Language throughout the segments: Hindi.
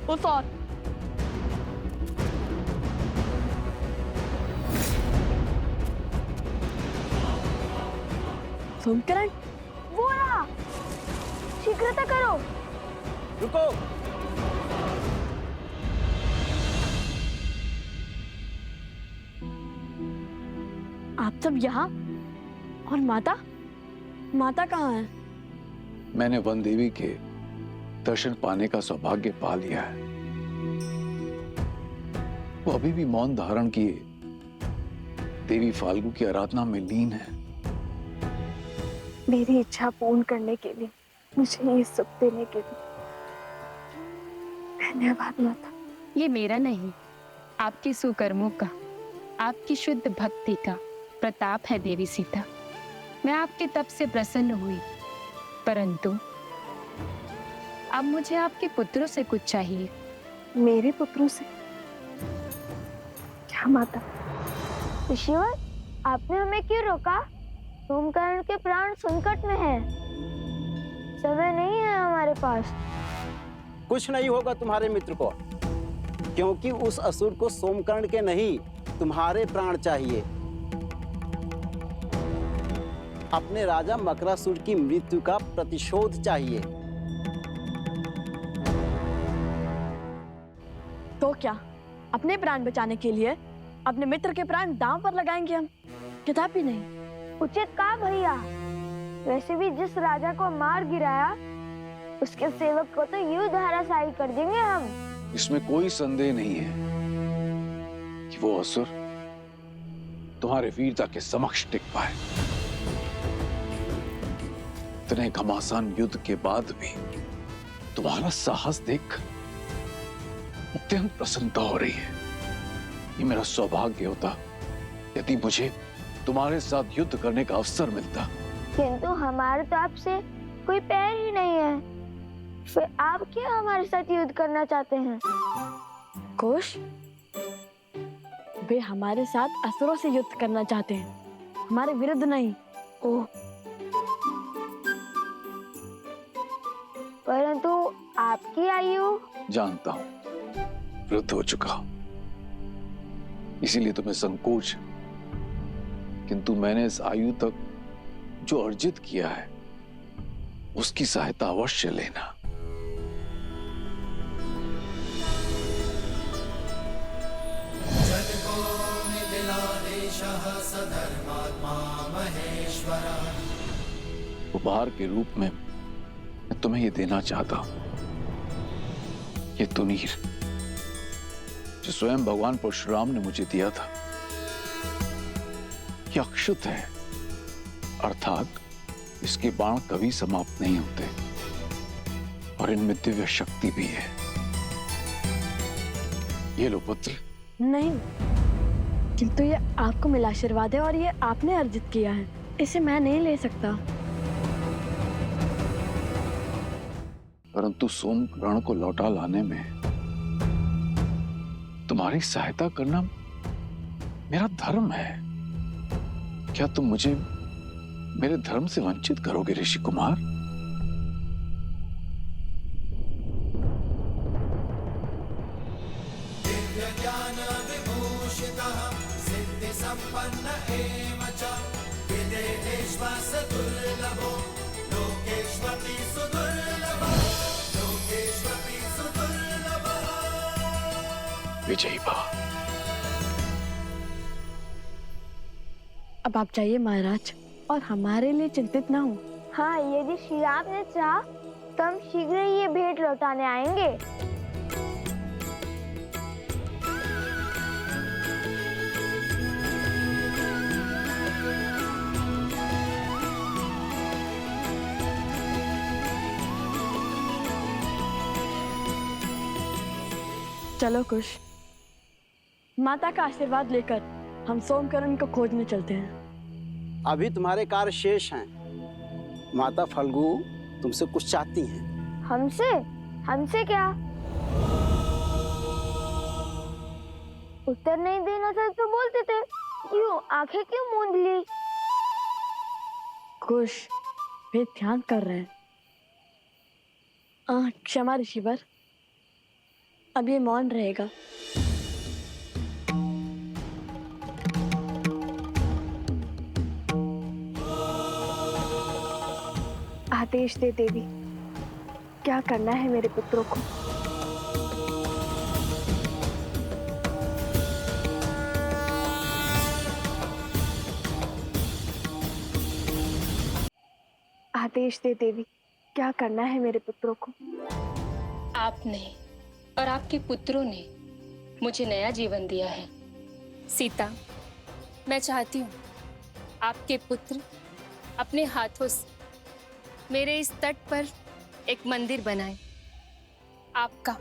उस और सोमकरण, वो रहा, शीघ्रता करो। रुको। आप सब यहाँ? और माता? माता कहाँ है? मैंने वन देवी के दर्शन पाने का सौभाग्य पा लिया है। वो अभी भी मौन धारण किए देवी फाल्गु की आराधना में लीन है। मेरी इच्छा पूर्ण करने के लिए, मुझे ये सुख देने के लिए धन्यवाद माता। ये मेरा नहीं, आपके सुकर्मों का, आपकी शुद्ध भक्ति का प्रताप है देवी सीता। मैं आपके तप से प्रसन्न हुई, परंतु अब मुझे आपके पुत्रों से कुछ चाहिए। मेरे पुत्रों से? क्या माता? ऋषिवर, आपने हमें क्यों रोका? सोमकर्ण के प्राण संकट में हैं। समय नहीं है हमारे पास। कुछ नहीं होगा तुम्हारे मित्र को, क्योंकि उस असुर को सोमकर्ण के नहीं, तुम्हारे प्राण चाहिए। अपने राजा मकरासुर की मृत्यु का प्रतिशोध चाहिए। तो क्या अपने प्राण बचाने के लिए अपने मित्र के प्राण दांव पर लगाएंगे हम? कदापि नहीं। उचित कहा भैया। वैसे भी जिस राजा को मार गिराया, उसके सेवक को तो यूं धराशायी कर देंगे हम। इसमें कोई संदेह नहीं है कि वो असुर तुम्हारे वीरता के समक्ष टिक पाए। इतने घमासान युद्ध के बाद भी तुम्हारा साहस देख अत्यंत प्रसन्नता हो रही है। ये मेरा सौभाग्य होता यदि मुझे तुम्हारे साथ युद्ध करने का अवसर मिलता। किंतु हमारे तो आपसे कोई पैर ही नहीं है, फिर आप क्या हमारे साथ युद्ध करना चाहते हैं? कुश, वे हमारे साथ असुरों से युद्ध करना चाहते हैं, हमारे विरुद्ध नहीं। ओह, परंतु आपकी आयु? जानता हूं, वृद्ध हो चुका हूं, इसीलिए तुम्हें संकोच है। किंतु मैंने इस आयु तक जो अर्जित किया है उसकी सहायता अवश्य लेना। उपहार के रूप में मैं तुम्हें यह देना चाहता हूं, ये तुनीर जो स्वयं भगवान परशुराम ने मुझे दिया था। ये अक्षुत है, अर्थात इसके बाण कभी समाप्त नहीं होते और इनमें दिव्य शक्ति भी है। ये लो पुत्र। नहीं, किंतु ये आपको मिला आशीर्वाद है और ये आपने अर्जित किया है, इसे मैं नहीं ले सकता। परंतु सोमकर्ण को लौटा लाने में तुम्हारी सहायता करना मेरा धर्म है। क्या तुम मुझे मेरे धर्म से वंचित करोगे ऋषि कुमार? दिव्य ज्ञान विभूषितः सिद्धि संपन्न एव च विदेहेश्वर दुर्लभो लोकेश्वपि सुदुर्लभः लोकेश्वपि सुदुर्लभः। विजयी भव। अब आप जाइए महाराज, और हमारे लिए चिंतित ना हो। हाँ, यदि श्री राम ने चाहा तो हम शीघ्र ही ये भेंट लौटाने आएंगे। चलो कुश, माता का आशीर्वाद लेकर हम सोमकर्ण को खोजने चलते हैं। अभी तुम्हारे कार्य शेष हैं। माता फल्गु तुमसे कुछ चाहती हैं। हमसे? हमसे क्या? उत्तर नहीं देना था तो बोलते थे, क्यों आंखें क्यों मूंद ली? कुश, वे ध्यान कर रहे हैं। क्षमा ऋषिवर, अब ये मौन रहेगा। आदेश दे देवी, क्या करना है मेरे पुत्रों को। आदेश दे देवी, क्या करना है मेरे पुत्रों को। आपने और आपके पुत्रों ने मुझे नया जीवन दिया है। सीता, मैं चाहती हूँ आपके पुत्र अपने हाथों से मेरे इस तट पर एक मंदिर बनाएं। आपका।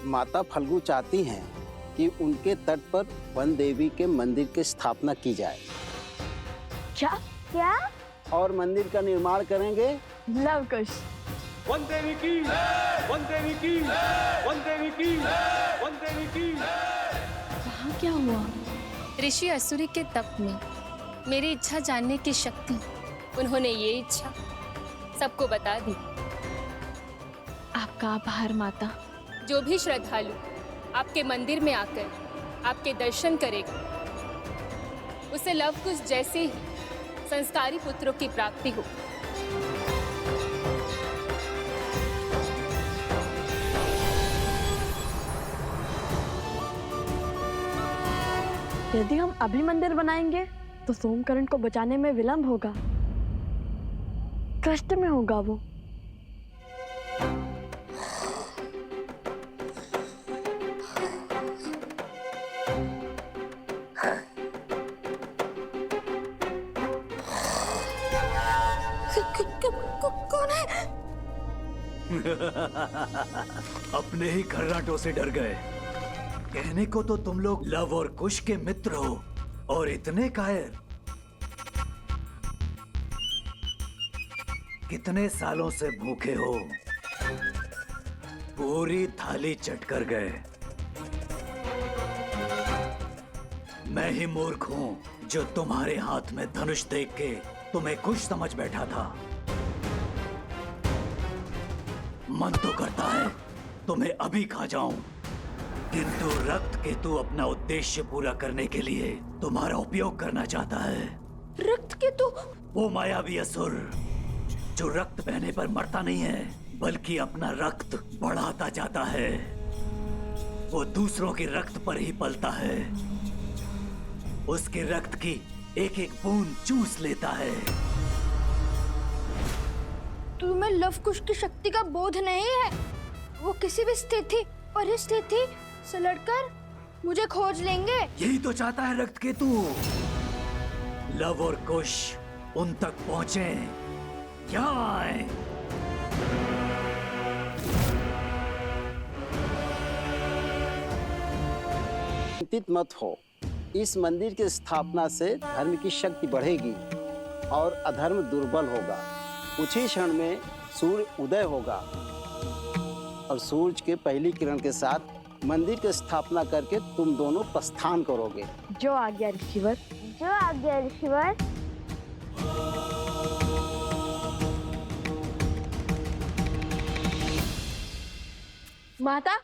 माता फल्गु चाहती हैं कि उनके तट पर वन देवी के मंदिर की स्थापना की जाए। क्या? क्या? और मंदिर का निर्माण करेंगे लव कुश। वन देवी की, वन देवी की, वन देवी की, वन देवी की। वहाँ क्या हुआ? ऋषि असुरी के तप में मेरी इच्छा जानने की शक्ति, उन्होंने ये इच्छा सबको बता दी। आपका आभार माता। जो भी श्रद्धालु आपके मंदिर में आकर आपके दर्शन करेगा, उसे लव कुश जैसे ही संस्कारी पुत्रों की प्राप्ति हो। यदि हम अभी मंदिर बनाएंगे तो सोमकरण को बचाने में विलंब होगा, कष्ट में होगा वो। कौन है? अपने ही खर्राटों से डर गए। कहने को तो तुम लोग लव और कुश के मित्र हो और इतने कायर। कितने सालों से भूखे हो, पूरी थाली चट कर गए। मैं ही मूर्ख हूं जो तुम्हारे हाथ में धनुष देख के तुम्हें कुश समझ बैठा था। मन तो करता है तुम्हें अभी खा जाऊं, किंतु रक्त केतु अपना उद्देश्य पूरा करने के लिए तुम्हारा उपयोग करना चाहता है। रक्त केतु? वो मायावी असुर जो रक्त बहने पर मरता नहीं है, बल्कि अपना रक्त बढ़ाता जाता है। वो दूसरों के रक्त पर ही पलता है, उसके रक्त की एक एक बूंद चूस लेता है। तुम्हें लव कुश की शक्ति का बोध नहीं है। वो किसी भी स्थिति परिस्थिति से लड़कर मुझे खोज लेंगे। यही तो चाहता है रक्त केतु। लव और कुश उन तक पहुंचे क्या आए। चिंतित मत हो, इस मंदिर की स्थापना से धर्म की शक्ति बढ़ेगी और अधर्म दुर्बल होगा। कुछ ही क्षण में सूर्य उदय होगा और सूरज के पहली किरण के साथ मंदिर की स्थापना करके तुम दोनों प्रस्थान करोगे। जो आज्ञा ऋषिवर। जो आज्ञा ऋषिवर। माता,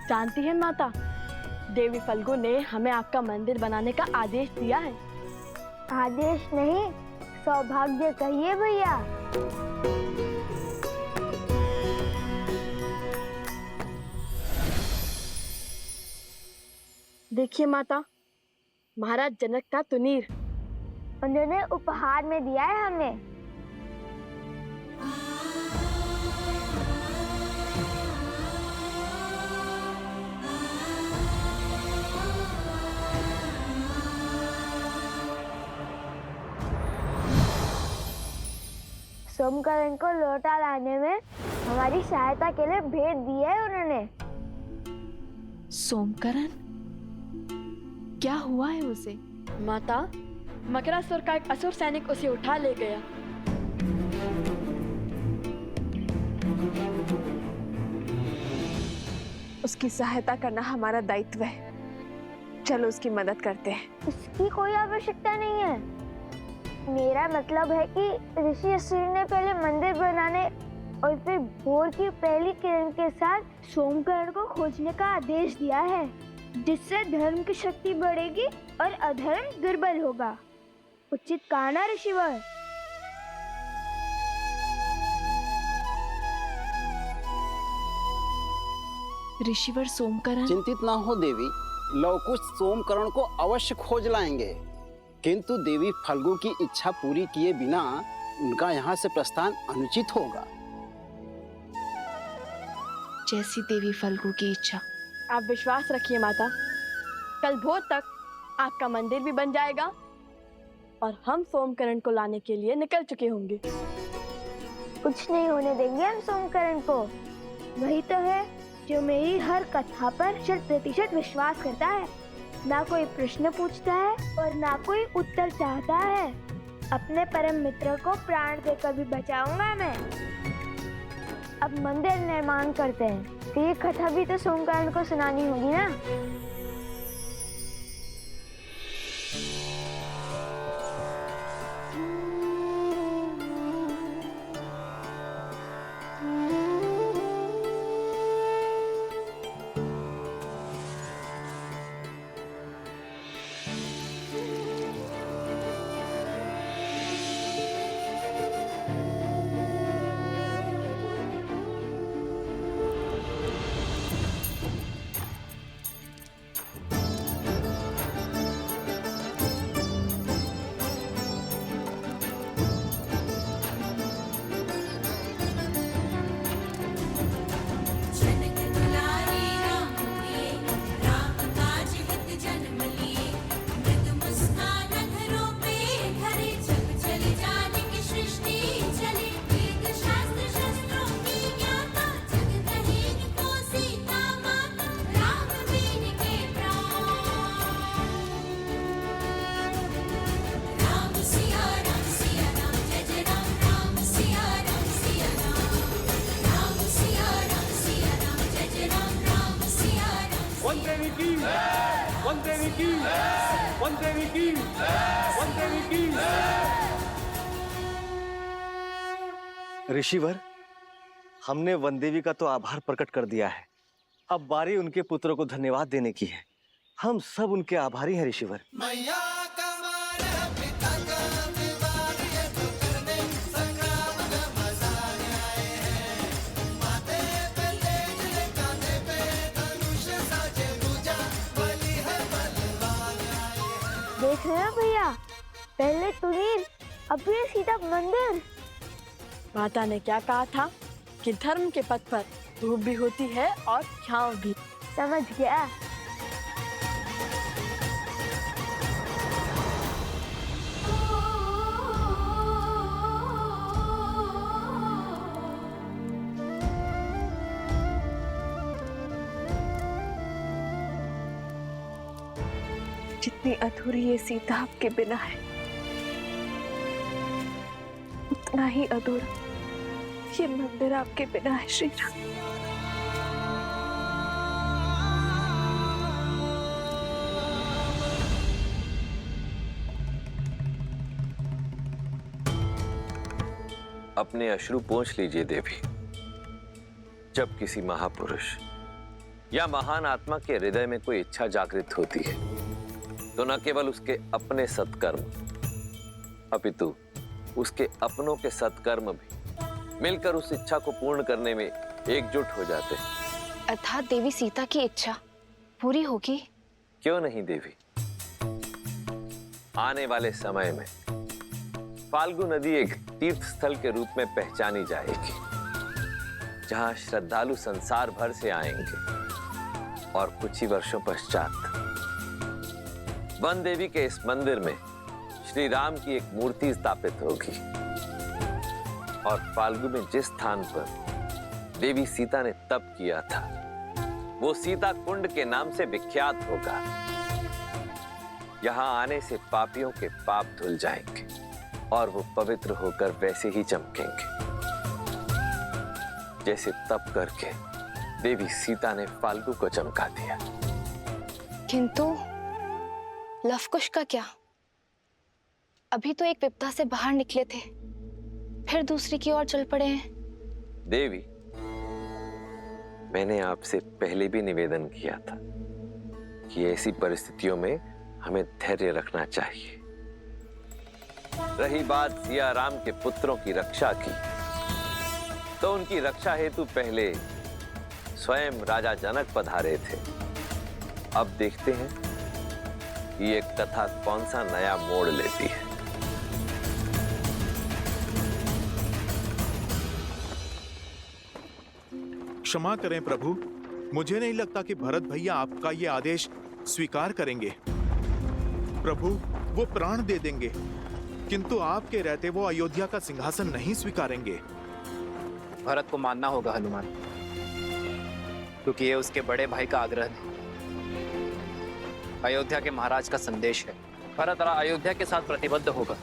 जानती हैं माता, देवी फल्गु ने हमें आपका मंदिर बनाने का आदेश दिया है। आदेश नहीं, सौभाग्य कहिए भैया। देखिए माता, महाराज जनक का तुनीर। उन्होंने उपहार में दिया है हमें। सोमकरण को लौटा लाने में हमारी सहायता के लिए भेंट दी है उन्होंने। सोमकरण? क्या हुआ है उसे? माता, मकरासुर का एक असुर सैनिक उसे उठा ले गया। उसकी सहायता करना हमारा दायित्व है। चलो उसकी मदद करते हैं। इसकी कोई आवश्यकता नहीं है। मेरा मतलब है कि ऋषि अश्विनी ने पहले मंदिर बनाने और फिर भोर की पहली किरण के साथ सोमकरण को खोजने का आदेश दिया है, जिससे धर्म की शक्ति बढ़ेगी और अधर्म दुर्बल होगा। उचित कहा ना ऋषिवर? ऋषिवर सोमकरण। चिंतित ना हो देवी, लवकुश सोमकरण को अवश्य खोज लाएंगे, किंतु देवी फल्गु की इच्छा पूरी किए बिना उनका यहाँ से प्रस्थान अनुचित होगा। जैसी देवी फल्गु की इच्छा। आप विश्वास रखिए माता, कल भोर तक आपका मंदिर भी बन जाएगा और हम सोमकरण को लाने के लिए निकल चुके होंगे। कुछ नहीं होने देंगे हम सोमकरण को। वही तो है जो मेरी हर कथा पर 100% विश्वास करता है। ना कोई प्रश्न पूछता है और ना कोई उत्तर चाहता है। अपने परम मित्र को प्राण देकर भी बचाऊंगा मैं। अब मंदिर निर्माण करते हैं, तो ये कथा भी तो सोमकरण को सुनानी होगी ना। ऋषिवर, हमने वनदेवी का तो आभार प्रकट कर दिया है। अब बारी उनके पुत्रों को धन्यवाद देने की है। हम सब उनके आभारी हैं ऋषिवर। देख रहे हो भैया, पहले तुरीन, अब ये सीधा मंदिर। माता ने क्या कहा था कि धर्म के पथ पर धूप भी होती है और छांव भी। समझ गया। जितनी अधूरी ये सीता आपके बिना है, उतना ही अधूरा ये मंदिर आपके बिना है श्री राम। अपने अश्रु पोंछ लीजिए देवी। जब किसी महापुरुष या महान आत्मा के हृदय में कोई इच्छा जागृत होती है, तो न केवल उसके अपने सत्कर्म, अपितु उसके अपनों के सत्कर्म भी मिलकर उस इच्छा को पूर्ण करने में एकजुट हो जाते हैं। अर्थात देवी सीता की इच्छा पूरी होगी? क्यों नहीं देवी। आने वाले समय में फाल्गु नदी एक तीर्थ स्थल के रूप में पहचानी जाएगी, जहां श्रद्धालु संसार भर से आएंगे और कुछ ही वर्षों पश्चात वन देवी के इस मंदिर में श्री राम की एक मूर्ति स्थापित होगी और फाल्गु में जिस स्थान पर देवी सीता ने तप किया था, वो सीता कुंड के नाम से विख्यात होगा। यहां आने से पापियों के पाप धुल जाएंगे और वो पवित्र होकर वैसे ही चमकेंगे जैसे तप करके देवी सीता ने फाल्गु को चमका दिया। किंतु लवकुश का क्या? अभी तो एक विपदा से बाहर निकले थे, फिर दूसरी की ओर चल पड़े हैं। देवी, मैंने आपसे पहले भी निवेदन किया था कि ऐसी परिस्थितियों में हमें धैर्य रखना चाहिए। रही बात सिया राम के पुत्रों की रक्षा की, तो उनकी रक्षा हेतु पहले स्वयं राजा जनक पधारे थे। अब देखते हैं कि ये कथा कौन सा नया मोड़ लेती है। क्षमा करें प्रभु, मुझे नहीं लगता कि भरत भैया आपका ये आदेश स्वीकार करेंगे। प्रभु, वो प्राण दे देंगे, किंतु आपके रहते वो अयोध्या का सिंहासन नहीं स्वीकारेंगे। भरत को मानना होगा हनुमान, क्योंकि ये उसके बड़े भाई का आग्रह है, अयोध्या के महाराज का संदेश है। भरत अयोध्या के साथ प्रतिबद्ध होगा,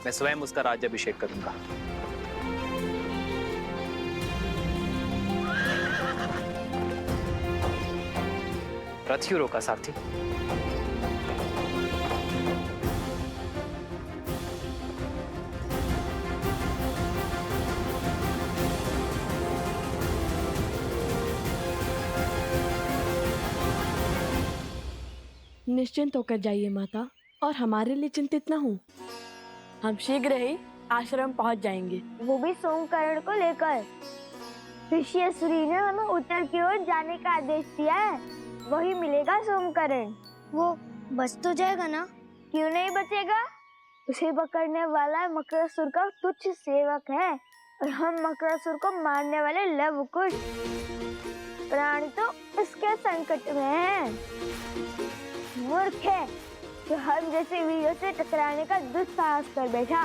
मैं स्वयं उसका राज्याभिषेक करूंगा। रथ क्यों रोका सारथी? निश्चिंत होकर जाइए माता, और हमारे लिए चिंतित न हो। हम शीघ्र ही आश्रम पहुंच जाएंगे। वो भी सोमकरण को लेकर। ऋषि सूरी ने हमें उत्तर की ओर जाने का आदेश दिया है, वही मिलेगा सोमकरण। वो बच तो जाएगा ना? क्यों नहीं बचेगा? उसे पकड़ने वाला मकरासुर का तुच्छ सेवक है, और हम मकरासुर को मारने वाले लवकुश। प्राण तो इसके संकट में है। मूर्ख है जो हम जैसे वीरों से टकराने का दुस्साहस कर बैठा।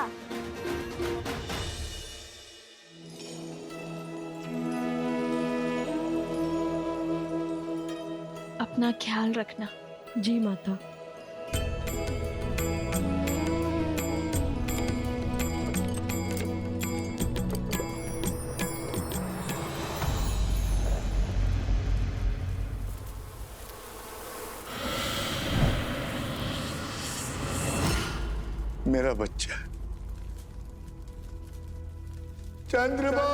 अपना ख्याल रखना। जी माता। मेरा बच्चा चंद्रमा,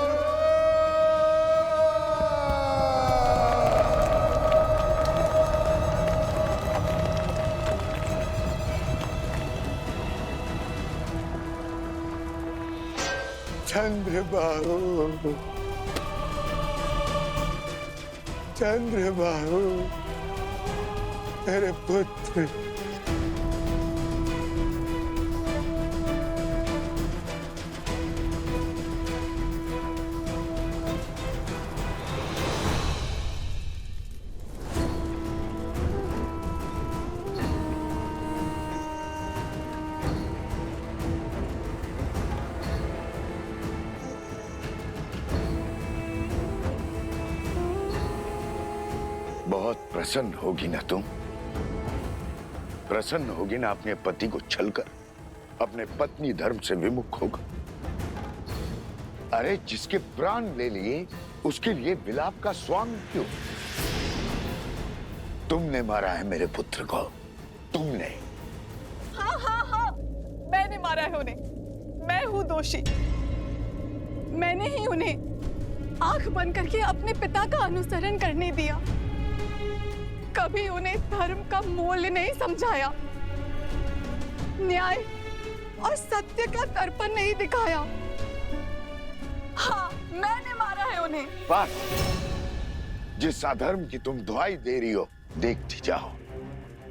चंद्रबाहु, चंद्रबाहु, मेरे पुत्र। बहुत प्रसन्न होगी ना तुम? प्रसन्न होगी ना अपने पति को छलकर अपने पत्नी धर्म से विमुख होगा? अरे जिसके प्राण ले लिए उसके लिए विलाप का स्वांग क्यों? तुमने मारा है मेरे पुत्र को, तुमने। हाँ हाँ हाँ, मैंने मारा है उन्हें। मैं हूँ दोषी। मैंने ही उन्हें आंख बंद करके अपने पिता का अनुसरण करने दिया। कभी उन्हें धर्म का मूल्य नहीं समझाया, न्याय और सत्य का दर्पण नहीं दिखाया। हाँ, मैंने मारा है उन्हें। बस, जिस अधर्म की तुम दुहाई दे रही हो, देखती जाओ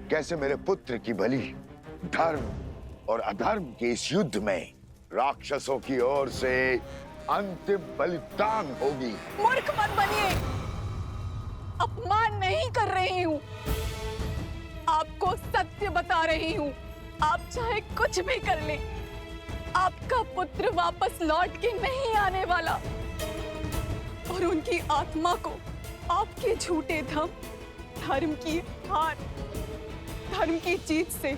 कैसे मेरे पुत्र की बलि धर्म और अधर्म के इस युद्ध में राक्षसों की ओर से अंतिम बलिदान होगी। मूर्ख मत बनिए, अपमान नहीं कर रही हूँ, आपको सत्य बता रही हूँ। आप चाहे कुछ भी कर ले, आपका पुत्र वापस लौट के नहीं आने वाला, और उनकी आत्मा को आपके झूठे धर्म की हार, धर्म की जीत से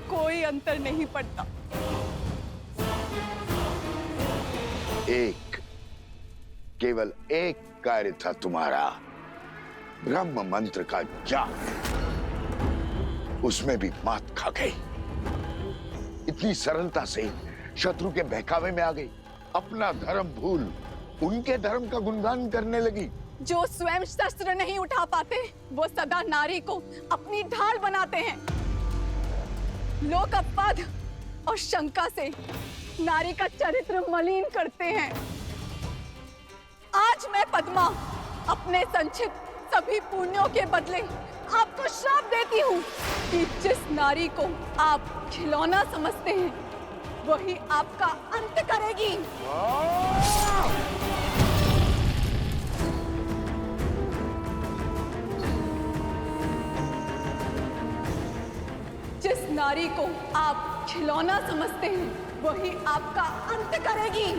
कोई अंतर नहीं पड़ता। केवल एक कार्य था तुम्हारा, ब्रह्म मंत्र का जाप, उसमें भी मात खा गई। इतनी सरलता से शत्रु के बहकावे में आ गई, अपना धर्म भूल उनके धर्म का गुणगान करने लगी। जो स्वयं शस्त्र नहीं उठा पाते वो सदा नारी को अपनी ढाल बनाते हैं। लोग अपवाद और शंका से नारी का चरित्र मलिन करते हैं। आज मैं पद्मा अपने संचित सभी पुण्यों के बदले आपको श्राप देती हूँ कि जिस नारी को आप खिलौना समझते हैं वही आपका अंत करेगी। जिस नारी को आप खिलौना समझते हैं वही आपका अंत करेगी।